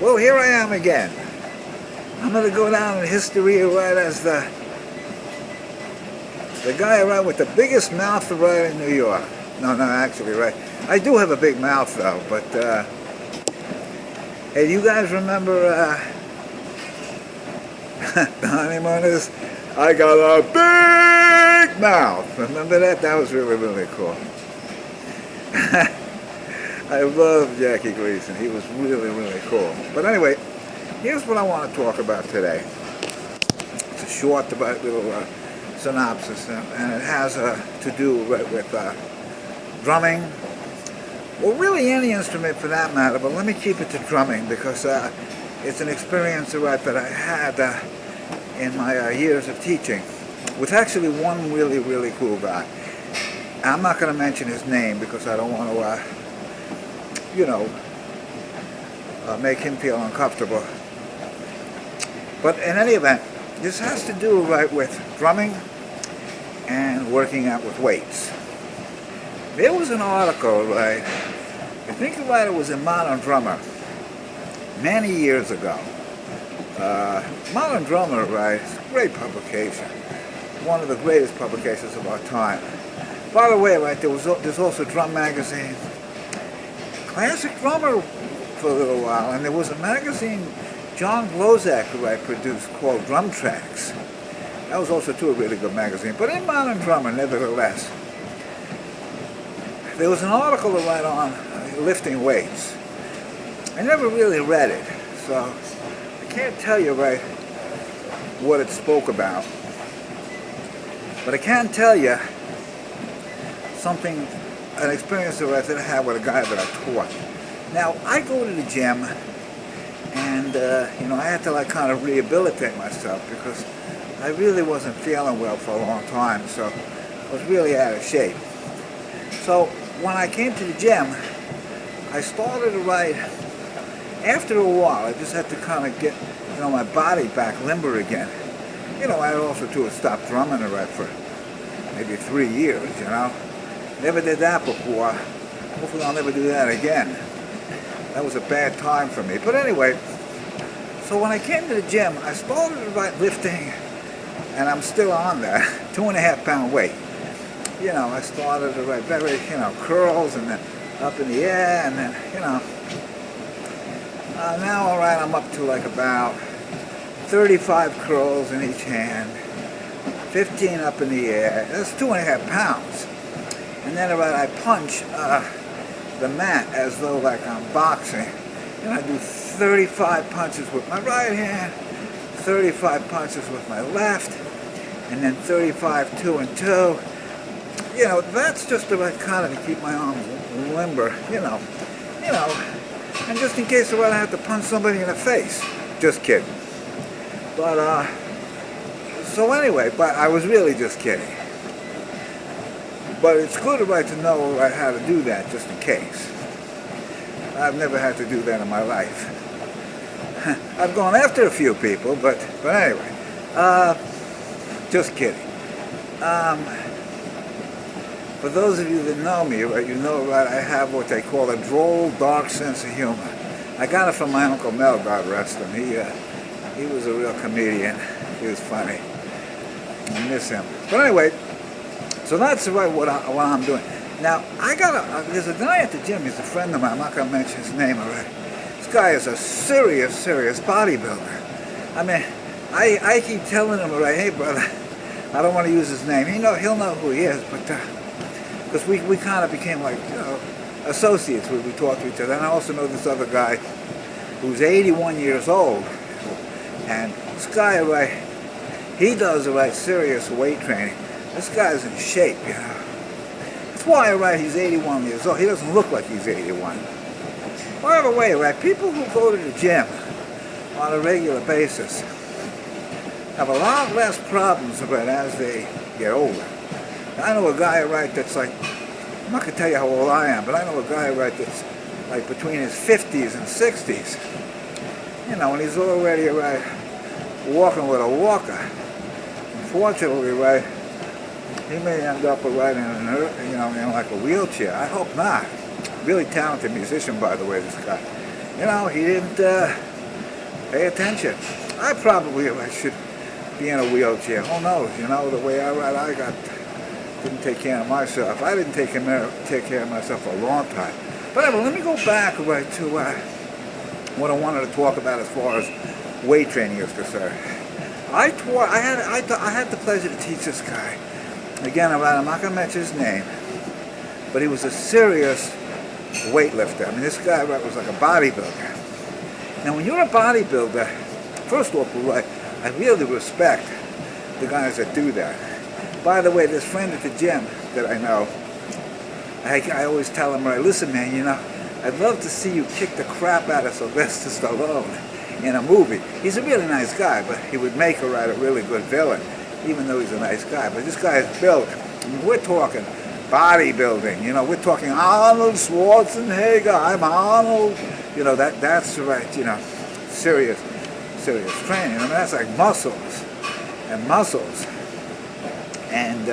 Well, here I am again. I'm going to go down in history right as the guy right with the biggest mouth right in New York. No, actually, right. I do have a big mouth though, but hey, do you guys remember the Honeymooners? I got a big mouth. Remember that? That was really, really cool. I love Jackie Gleason. He was really, really cool. But anyway, here's what I want to talk about today. It's a short little synopsis, and it has to do with drumming, or really any instrument for that matter, but let me keep it to drumming because it's an experience that I had in my years of teaching with actually one really, really cool guy. I'm not going to mention his name because I don't want to make him feel uncomfortable. But in any event, this has to do with drumming and working out with weights. There was an article, I think the writer was in Modern Drummer many years ago. Modern Drummer, is a great publication, one of the greatest publications of our time. By the way, there's also Drum Magazine, Classic Drummer for a little while, and there was a magazine John Blozak produced called Drum Tracks. That was also a really good magazine. But in Modern Drummer, nevertheless, there was an article to write on lifting weights. I never really read it, so I can't tell you what it spoke about. But I can tell you something, an experience that I had with a guy that I taught. Now, I go to the gym, and I had to kind of rehabilitate myself because I really wasn't feeling well for a long time, so I was really out of shape. So when I came to the gym, I started to write. After a while, I just had to kind of get my body back limber again. I also stopped drumming for maybe 3 years. Never did that before. Hopefully I'll never do that again. That was a bad time for me. But anyway, so when I came to the gym, I started to lifting, and I'm still on that 2.5 pound weight. I started to very, curls, and then up in the air, and then, now, I'm up to about 35 curls in each hand, 15 up in the air. That's 2.5 pounds. And then I punch the mat as though I'm boxing. And I do 35 punches with my right hand, 35 punches with my left, and then 35 2 and 2. That's just to kind of keep my arms limber, and just in case I have to punch somebody in the face. Just kidding. But, so anyway, but I was really just kidding. But it's good to know how to do that just in case. I've never had to do that in my life. I've gone after a few people, but anyway, just kidding. For those of you that know me, I have what they call a droll, dark sense of humor. I got it from my Uncle Mel, God rest him. He was a real comedian. He was funny. I miss him. But anyway, so that's what I'm doing. Now, there's a guy at the gym, he's a friend of mine, I'm not going to mention his name already. This guy is a serious bodybuilder. I mean, I keep telling him, hey brother, I don't want to use his name. He'll know who he is, but because we kind of became associates when we talked to each other. And I also know this other guy who's 81 years old, and this guy he does serious weight training. This guy's in shape, That's why he's 81 years old. He doesn't look like he's 81. By the way, people who go to the gym on a regular basis have a lot less problems as they get older. I know a guy that's I'm not going to tell you how old I am, but I know a guy that's between his 50s and 60s. And he's already walking with a walker. Unfortunately, he may end up in a wheelchair. I hope not. Really talented musician, by the way, this guy. He didn't Pay attention. I probably should be in a wheelchair. Who knows? You know, the way I ride, didn't take care of myself. I didn't take care of myself for a long time. But anyway, let me go back right to what I wanted to talk about as far as weight training is concerned. I had the pleasure to teach this guy. Again, I'm not going to mention his name, but he was a serious weightlifter. I mean, this guy was like a bodybuilder. Now, when you're a bodybuilder, first off, I really respect the guys that do that. By the way, this friend at the gym that I know, I always tell him, right, listen, man, you know, I'd love to see you kick the crap out of Sylvester Stallone in a movie. He's a really nice guy, but he would make a really good villain, even though he's a nice guy. But this guy is built. I mean, we're talking bodybuilding, you know, we're talking Arnold Schwarzenegger, I'm Arnold. You know, that's right, you know, serious training. I mean, that's like muscles and muscles. And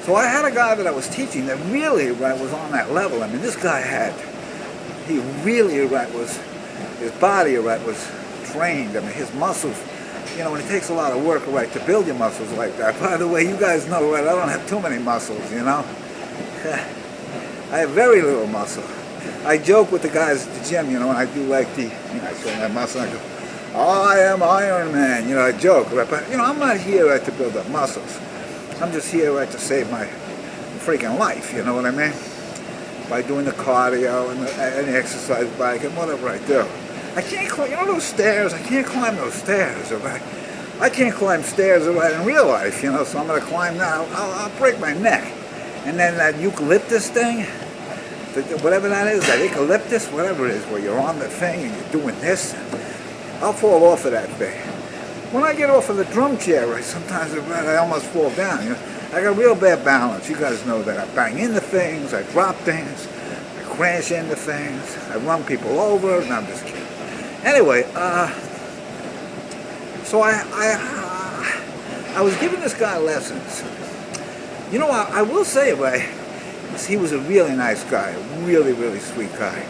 so I had a guy that I was teaching that really was on that level. I mean, this guy he really his body was trained. I mean, his muscles, you know, and it takes a lot of work to build your muscles like that. By the way, you guys know, I don't have too many muscles, you know. I have very little muscle. I joke with the guys at the gym, you know, and I do like I show my muscle, and I go, I am Iron Man, you know, I joke, right? But, you know, I'm not here to build up muscles. I'm just here to save my freaking life, you know what I mean? By doing the cardio and the exercise bike and whatever I do. I can't climb, you know those stairs? I can't climb those stairs, right? I can't climb stairs in real life, you know, so I'm going to climb now. I'll break my neck. And then that eucalyptus thing, whatever that is, that eucalyptus, whatever it is, where you're on the thing and you're doing this, I'll fall off of that thing. When I get off of the drum chair, sometimes I almost fall down. You know? I got real bad balance. You guys know that. I bang into things, I drop things, I crash into things, I run people over. No, I'm just kidding. Anyway, so I was giving this guy lessons. You know, I will say, he was a really nice guy, a really sweet guy.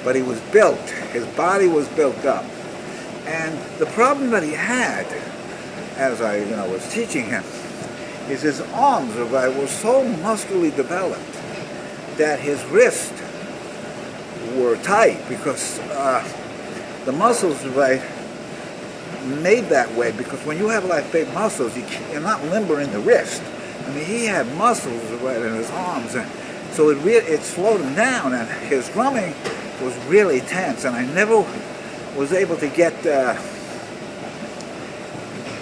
But he was built. His body was built up. And the problem that he had, as I was teaching him, is his arms were so muscularly developed that his wrists were tight because the muscles made that way, because when you have big muscles, you're not limber in the wrist. I mean, he had muscles in his arms, and so it slowed him down, and his drumming was really tense, and I never was able to get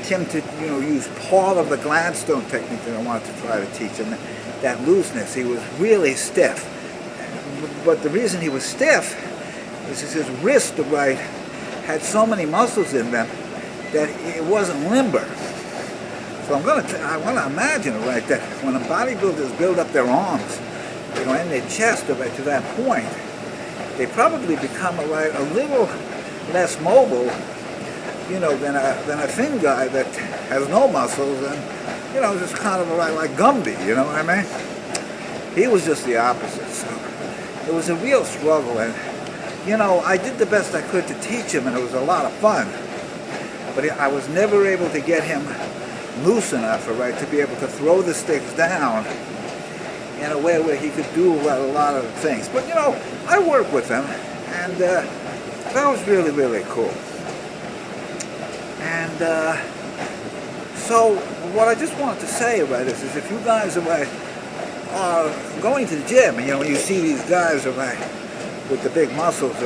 him to use part of the Gladstone technique that I wanted to try to teach him, that looseness. He was really stiff, but the reason he was stiff is his wrist had so many muscles in them that it wasn't limber. So I want to imagine that when a bodybuilders build up their arms, and their chest to that point, they probably become a little less mobile, than a thin guy that has no muscles and, just kind of like Gumby, you know what I mean? He was just the opposite. So it was a real struggle, and, I did the best I could to teach him, and it was a lot of fun. But I was never able to get him loose enough, to be able to throw the sticks down in a way where he could do a lot of things. But, I worked with him, and that was really, really cool. And so what I just wanted to say about this is, if you guys are going to the gym, and when you see these guys with the big muscles,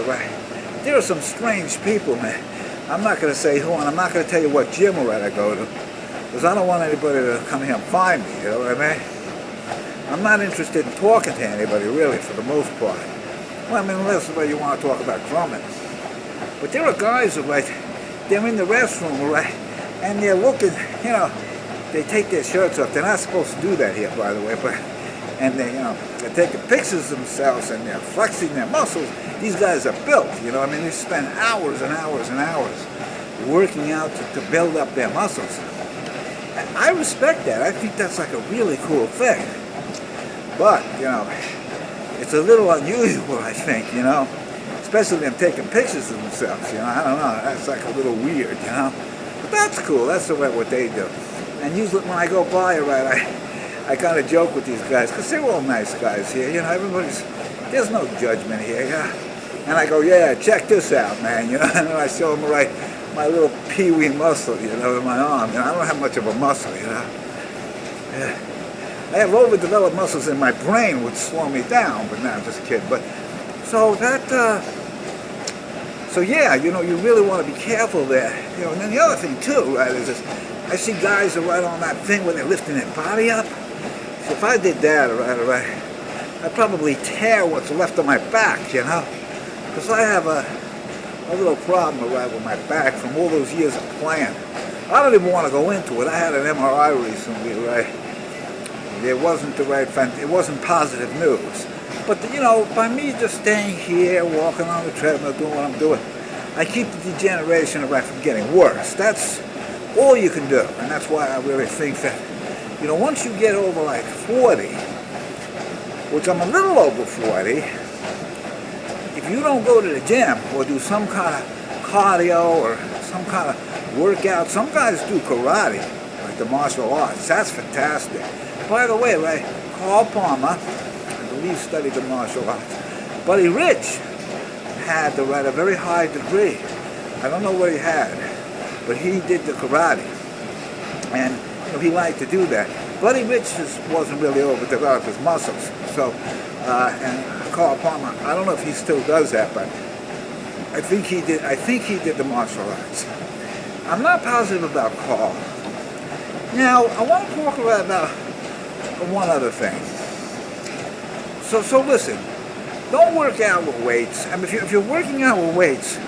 there are some strange people, man. I'm not going to say who, and I'm not going to tell you what gym I go to, because I don't want anybody to come here and find me, you know what I mean? I'm not interested in talking to anybody, really, for the most part. Well, I mean, unless you want to talk about drumming. But there are guys they're in the restroom, and they're looking, they take their shirts off. They're not supposed to do that here, by the way, and they're taking pictures of themselves, and they're flexing their muscles. These guys are built, they spend hours and hours and hours working out to build up their muscles. And I respect that. I think that's a really cool thing. But, it's a little unusual, I think, especially them taking pictures of themselves, you know. I don't know, that's like a little weird, you know. But that's cool, that's the way what they do. And usually when I go by, right, I kind of joke with these guys, because they're all nice guys here, you know, there's no judgment here, yeah. And I go, yeah, check this out, man, you know, and then I show them, right, my little pee-wee muscle, you know, in my arm. You know, I don't have much of a muscle, you know. Yeah. I have overdeveloped muscles in my brain which slow me down, but no, I'm just kidding. But, so yeah, you know, you really want to be careful there. You know, and then the other thing too, right, is this, I see guys that are right on that thing where they're lifting their body up. So if I did that, right, I'd probably tear what's left of my back, you know. Because I have a little problem, right, with my back from all those years of playing. I don't even want to go into it. I had an MRI recently, right. It wasn't it wasn't positive news. But, you know, by me just staying here, walking on the treadmill, doing what I'm doing, I keep the degeneration right from getting worse. That's all you can do. And that's why I really think that, you know, once you get over like 40, which I'm a little over 40, if you don't go to the gym or do some kind of cardio or some kind of workout, some guys do karate, like the martial arts. That's fantastic. By the way, right, Carl Palmer, I believe, studied the martial arts. Buddy Rich had a very high degree. I don't know what he had, but he did the karate, and you know, he liked to do that. Buddy Rich wasn't really overdeveloped his muscles, so and Carl Palmer, I don't know if he still does that, but I think he did the martial arts. I'm not positive about Carl. Now, I want to talk about one other thing. So listen, don't work out with weights. I mean, if you're working out with weights,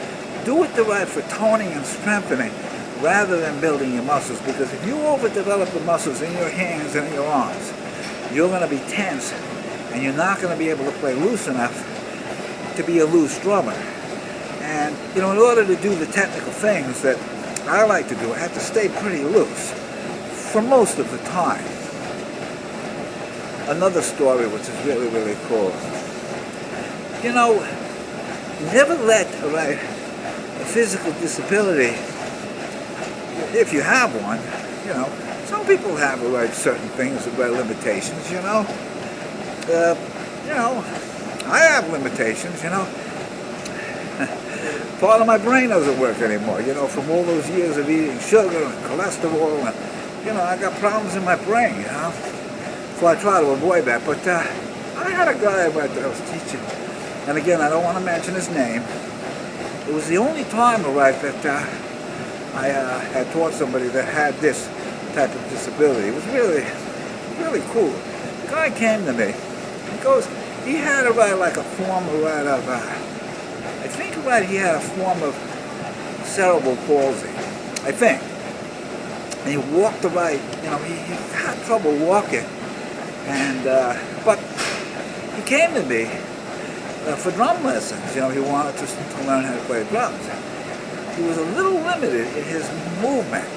do it right for toning and strengthening rather than building your muscles, because if you overdevelop the muscles in your hands and in your arms, you're going to be tense and you're not going to be able to play loose enough to be a loose drummer. And, you know, in order to do the technical things that I like to do, I have to stay pretty loose for most of the time. Another story which is really, really cool. You know, never let a physical disability, if you have one, you know, some people have certain things, limitations, you know. You know, I have limitations, you know. Part of my brain doesn't work anymore, you know, from all those years of eating sugar and cholesterol, and, you know, I got problems in my brain, you know. So I try to avoid that. But I had a guy that I was teaching, and again, I don't want to mention his name. It was the only time, that I had taught somebody that had this type of disability. It was really, really cool. The guy came to me. He goes, he had like a form of I think he had a form of cerebral palsy, I think. And he walked you know, he had trouble walking. And, but he came to me for drum lessons. You know, he wanted to learn how to play drums. He was a little limited in his movement,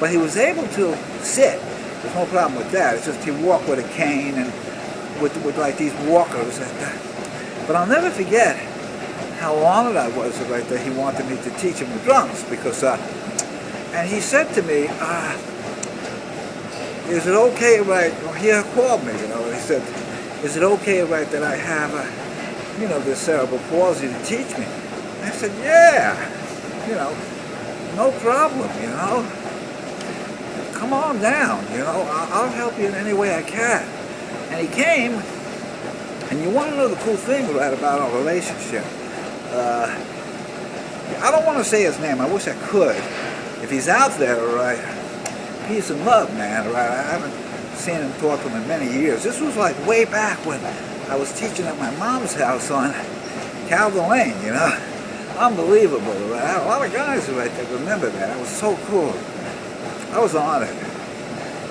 but he was able to sit. There's no problem with that. It's just he walked with a cane and with like these walkers. But I'll never forget how honored I was that he wanted me to teach him the drums, because, and he said to me, is it okay, he called me, you know, and he said, is it okay, that I have, you know, this cerebral palsy to teach me? And I said, yeah, you know, no problem, you know. Come on down, you know, I'll help you in any way I can. And he came, and you want to know the cool thing about our relationship. I don't want to say his name, I wish I could. If he's out there, peace and love, man, I haven't seen him talk to him in many years. This was like way back when I was teaching at my mom's house on Calvin Lane, you know. Unbelievable, I had a lot of guys that remember that. It was so cool. I was honored.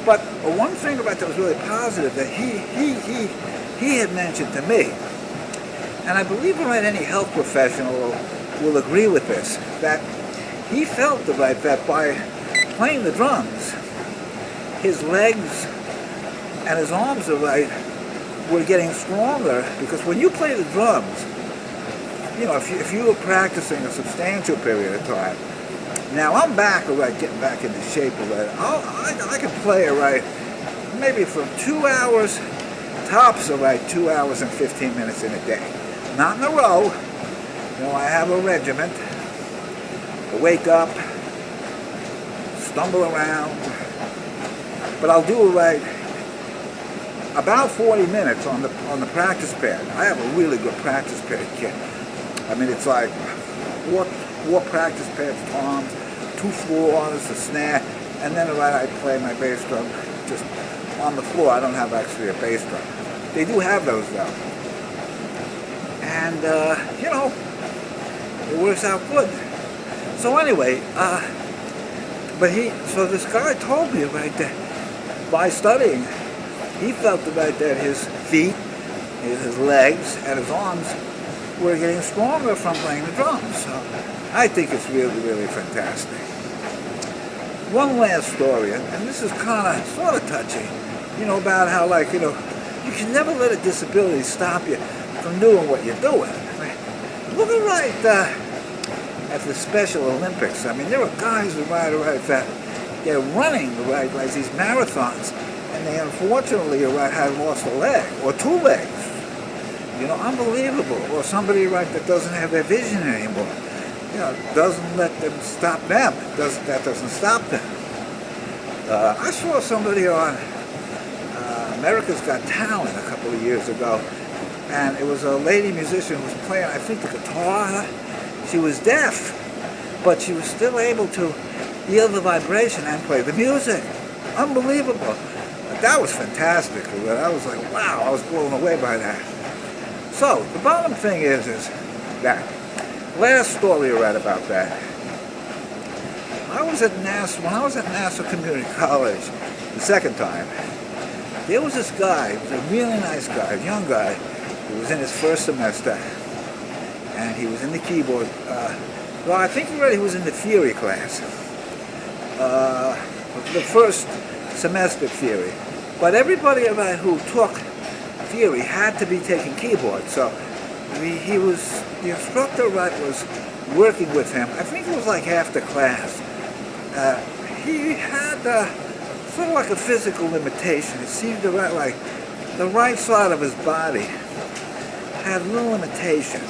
But one thing about that was really positive that he had mentioned to me, and I believe any health professional will agree with this, that he felt that by playing the drums, his legs and his arms were getting stronger, because when you play the drums, you know, if you were practicing a substantial period of time, now I'm back, all right, getting back into shape, all right. I can play, all right, maybe from 2 hours, tops, all right, 2 hours and 15 minutes in a day. Not in a row. You know, I have a regiment. I wake up, stumble around, but I'll do it right about 40 minutes on the practice pad. I have a really good practice pad kit. I mean, it's like four practice pads, toms, 2 floors, a snare, and then right, I play my bass drum just on the floor. I don't have actually a bass drum. They do have those though. And, you know, it works out good. So anyway, so this guy told me right there, by studying, he felt right that his feet, his legs, and his arms were getting stronger from playing the drums. So I think it's really, really fantastic. One last story, and this is kind of, sort of touching, you know, about how, like, you know, you can never let a disability stop you from doing what you're doing. I mean, look at the Special Olympics. I mean, there are guys who ride that they're running like these marathons, and they unfortunately had lost a leg or 2 legs. You know, unbelievable. Or somebody that doesn't have their vision anymore. You know, doesn't let them stop them. That doesn't stop them. I saw somebody on America's Got Talent a couple of years ago, and it was a lady musician who was playing, I think, the guitar. She was deaf, but she was still able to feel the vibration and play the music. Unbelievable. That was fantastic. I was like, wow, I was blown away by that. So, the bottom thing is that, last story I read about that, when I was at Nassau Community College the second time, there was this guy, he was a really nice guy, a young guy, who was in his first semester, and he was in the keyboard, well, I think he was in the theory class, the first semester theory. But everybody who took theory had to be taking keyboard, so the instructor was working with him. I think it was like half the class. He had sort of like a physical limitation. It seemed to like the right side of his body had a little limitation.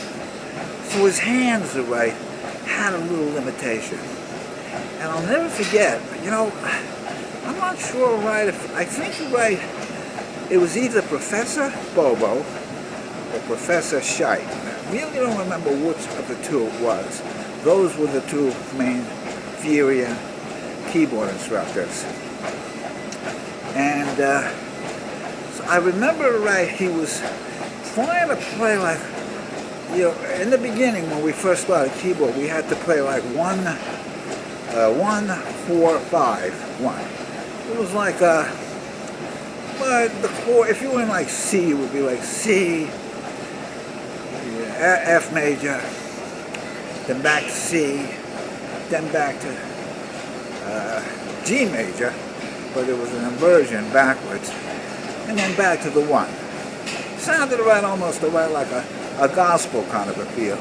So his hands had a little limitation. And I'll never forget, you know, I'm not sure I think it was either Professor Bobo or Professor Scheidt. I really don't remember which of the two it was. Those were the 2 main theory and keyboard instructors. And so I remember he was trying to play like, you know, in the beginning when we first started keyboard, we had to play like 1, 4, 5, 1. It was like but the chord, if you were in like C, it would be like C, F major, then back to C, then back to G major, but it was an inversion backwards, and then back to the 1. Sounded almost like a gospel kind of a feel.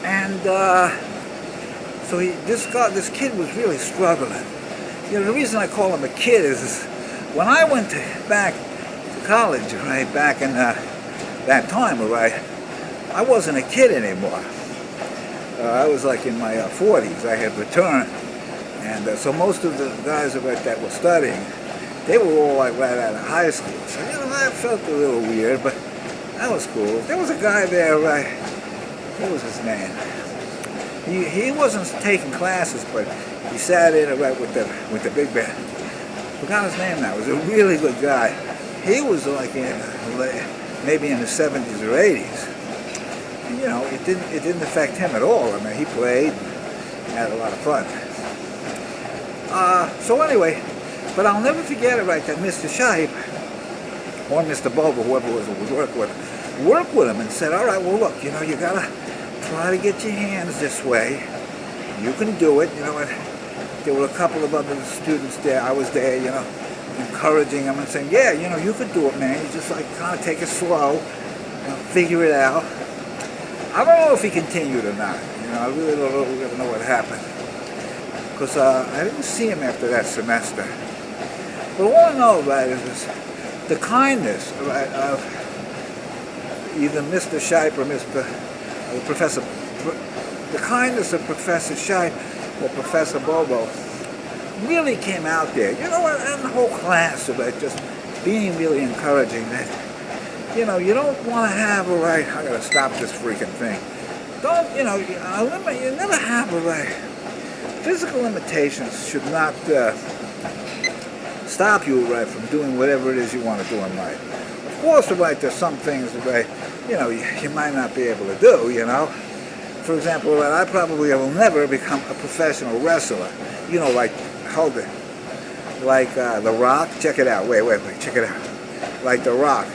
And so this kid was really struggling. You know, the reason I call him a kid is when I went back to college, back in that time, I wasn't a kid anymore. I was like in my 40s. I had returned. And so most of the guys that were studying, they were all right out of high school. So, you know, I felt a little weird, but that was cool. There was a guy there, what was his name? He wasn't taking classes, but he sat in with the big band. Forgot his name now. He was a really good guy. He was like maybe in the 70s or 80s. And, you know, it didn't affect him at all. I mean, he played, had a lot of fun. So anyway, but I'll never forget that Mr. Scheib or Mr. Bobo, whoever was work with him and said, all right, well, look, you know, you gotta try to get your hands this way. You can do it. You know, there were a couple of other students there. I was there, you know, encouraging them and saying, yeah, you know, you could do it, man. You just kind of take it slow, you know, figure it out. I don't know if he continued or not. You know, I really don't know what happened. Because I didn't see him after that semester. But all I know about it is the kindness, right, of either Mr. Shipe or Professor, the kindness of Professor Shipe or Professor Bobo really came out there. You know, and the whole class about just being really encouraging that, you know, you don't want to have a right, I gotta stop this freaking thing. Don't, you know, you never have a right. Physical limitations should not stop you, right, from doing whatever it is you want to do in life. Of course, right, there's some things, right, you know, you might not be able to do, you know. For example, right, I probably will never become a professional wrestler. You know, like, hold it, like The Rock. Check it out. Wait, check it out. Like The Rock.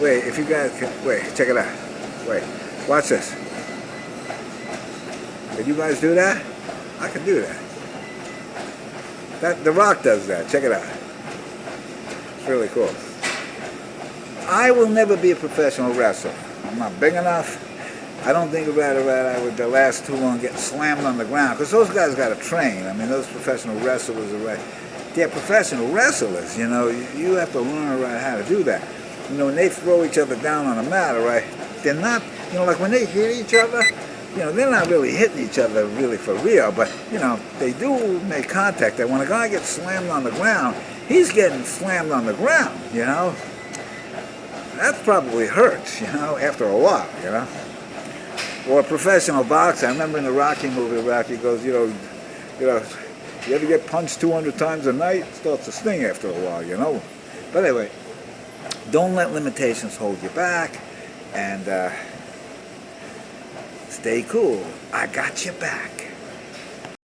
Wait, if you guys can, wait, check it out. Wait, watch this. Can you guys do that? I can do that. The Rock does that. Check it out. It's really cool. I will never be a professional wrestler. I'm not big enough. I don't think about it right. I would last too long getting slammed on the ground. Because those guys got to train. I mean, those professional wrestlers are right. They're professional wrestlers, you know. You have to learn right how to do that. You know, when they throw each other down on the mat, right, they're not, you know, like when they hit each other, you know, they're not really hitting each other really for real, but, you know, they do make contact. That when a guy gets slammed on the ground, he's getting slammed on the ground, you know. That probably hurts, you know, after a while, you know. Or a professional boxer. I remember in the Rocky movie, Rocky goes, you know, you ever get punched 200 times a night? It starts to sting after a while, you know. But anyway, don't let limitations hold you back, and stay cool. I got your back.